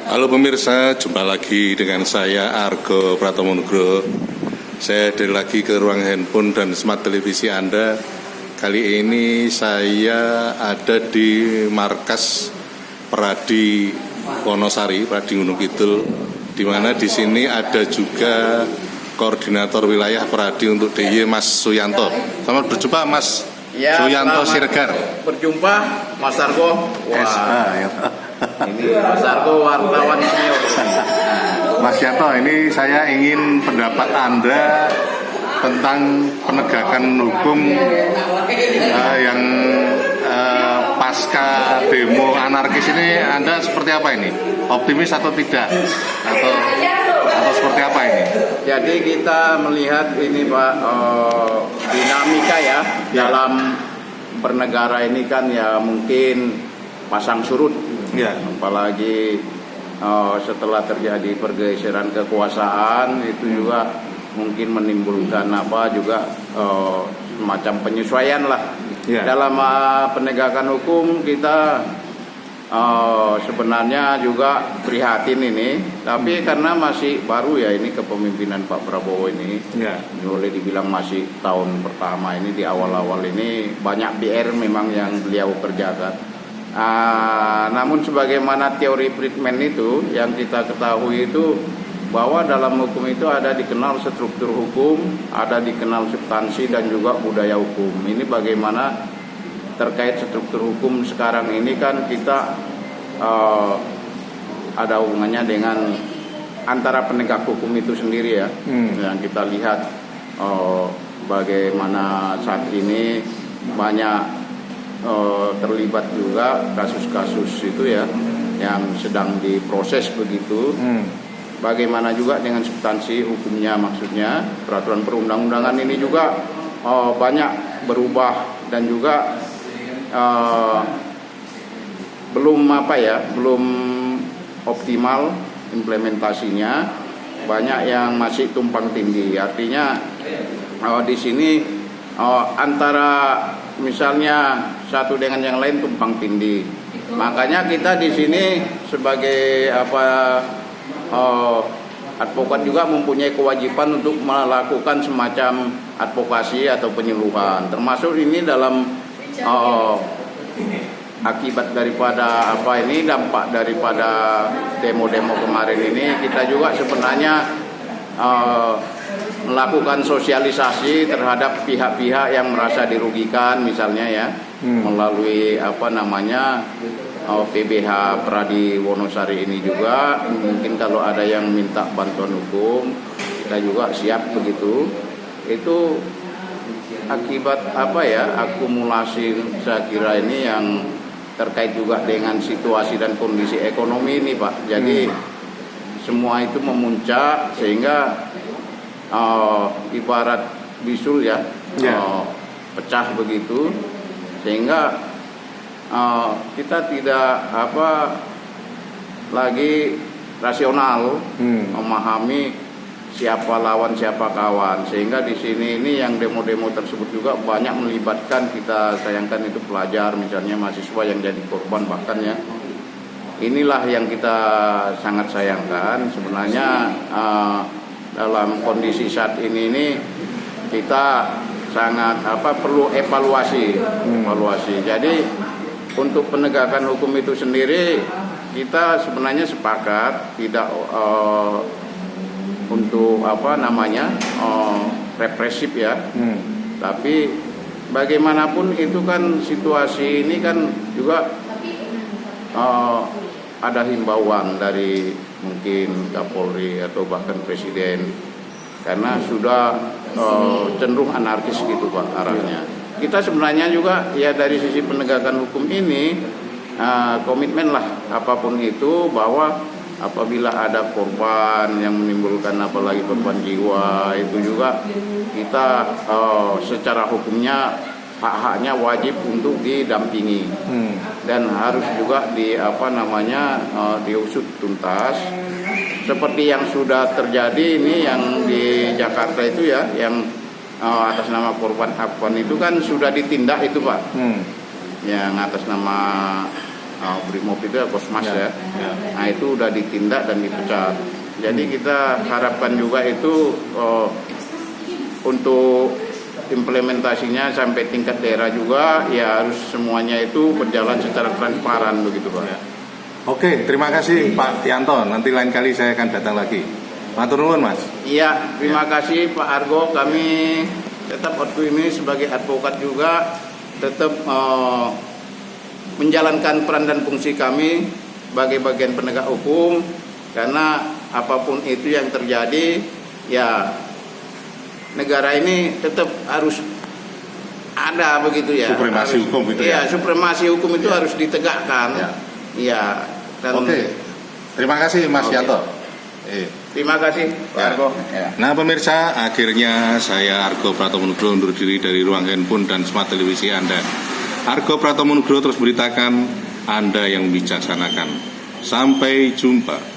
Halo pemirsa, jumpa lagi dengan saya Argo Pratomo Nugroho. Saya hadir lagi ke ruang handphone dan smart televisi Anda. Kali ini saya ada di markas Peradi Wonosari, Peradi Gunung Kidul, di mana di sini ada juga koordinator wilayah Peradi untuk DIY Mas Suyanto. Selamat berjumpa Mas Suyanto Siregar. Berjumpa Mas Argo. Wah, ini Mas Argo wartawan senior. Mas Suyanto, ini saya ingin pendapat Anda tentang penegakan hukum yang pasca demo anarkis ini. Anda seperti apa ini? Optimis atau tidak? Atau seperti apa ini? Jadi kita melihat ini Pak, dinamika ya dalam bernegara ini kan ya mungkin pasang surut ya. Apalagi setelah terjadi pergeseran kekuasaan itu juga mungkin menimbulkan juga semacam penyesuaian lah ya. Dalam penegakan hukum kita sebenarnya juga prihatin ini, tapi karena masih baru ya ini kepemimpinan Pak Prabowo ini ya. Boleh dibilang masih tahun pertama ini, di awal-awal ini banyak PR memang yang beliau kerjakan. Namun sebagaimana teori Friedman itu yang kita ketahui itu bahwa dalam hukum itu ada dikenal struktur hukum, ada dikenal substansi dan juga budaya hukum. Ini bagaimana terkait struktur hukum sekarang ini kan kita ada hubungannya dengan antara penegak hukum itu sendiri ya. Yang kita lihat bagaimana saat ini banyak terlibat juga kasus-kasus itu ya yang sedang diproses begitu. Bagaimana juga dengan substansi hukumnya, maksudnya peraturan perundang-undangan ini juga banyak berubah dan juga belum optimal implementasinya, banyak yang masih tumpang tindih. Artinya di sini antara misalnya satu dengan yang lain tumpang tindih. Makanya kita di sini sebagai advokat juga mempunyai kewajiban untuk melakukan semacam advokasi atau penyuluhan, termasuk ini dalam akibat daripada dampak daripada demo-demo kemarin ini. Kita juga sebenarnya melakukan sosialisasi terhadap pihak-pihak yang merasa dirugikan, misalnya ya melalui PBH Peradi Wonosari ini juga. Mungkin kalau ada yang minta bantuan hukum, kita juga siap begitu. Itu akibat akumulasi saya kira ini yang terkait juga dengan situasi dan kondisi ekonomi ini Pak. Jadi semua itu memuncak sehingga ibarat bisul ya, pecah begitu, sehingga kita tidak lagi rasional memahami siapa lawan siapa kawan, sehingga di sini ini yang demo-demo tersebut juga banyak melibatkan, kita sayangkan itu pelajar misalnya, mahasiswa yang jadi korban bahkan ya. Inilah yang kita sangat sayangkan sebenarnya. Dalam kondisi saat ini kita sangat perlu evaluasi. Jadi untuk penegakan hukum itu sendiri kita sebenarnya sepakat tidak untuk represif ya. Tapi bagaimanapun itu kan situasi ini kan juga ada himbauan dari mungkin Kapolri atau bahkan Presiden, karena sudah cenderung anarkis gitu Pak arahnya. Kita sebenarnya juga ya dari sisi penegakan hukum ini komitmen lah apapun itu, bahwa apabila ada korban yang menimbulkan apalagi korban jiwa, itu juga kita secara hukumnya hak-haknya wajib untuk didampingi dan harus juga diusut tuntas seperti yang sudah terjadi ini yang di Jakarta itu ya, yang atas nama korban Afwan itu kan sudah ditindak itu Pak, yang atas nama Brimob itu ya Kosmas ya. Nah itu udah ditindak dan dipecat. Jadi kita harapkan juga itu untuk implementasinya sampai tingkat daerah juga ya harus semuanya itu berjalan secara transparan begitu Pak. Oke, terima kasih Pak Yanto. Nanti lain kali saya akan datang lagi. Matur nuwun Mas. Iya, terima kasih Pak Argo. Kami tetap waktu ini sebagai advokat juga tetap menjalankan peran dan fungsi kami sebagai bagian penegak hukum, karena apapun itu yang terjadi ya negara ini tetap harus ada begitu ya. Supremasi hukum itu ya. Supremasi hukum itu harus ditegakkan. Iya. Oke. Terima kasih Mas Yanto. Terima kasih Pak Argo. Nah pemirsa, akhirnya saya Argo Pratomo Nugroho undur diri dari ruang handphone dan smart televisi Anda. Argo Pratomo Nugroho terus beritakan Anda yang bijaksanakan. Sampai jumpa.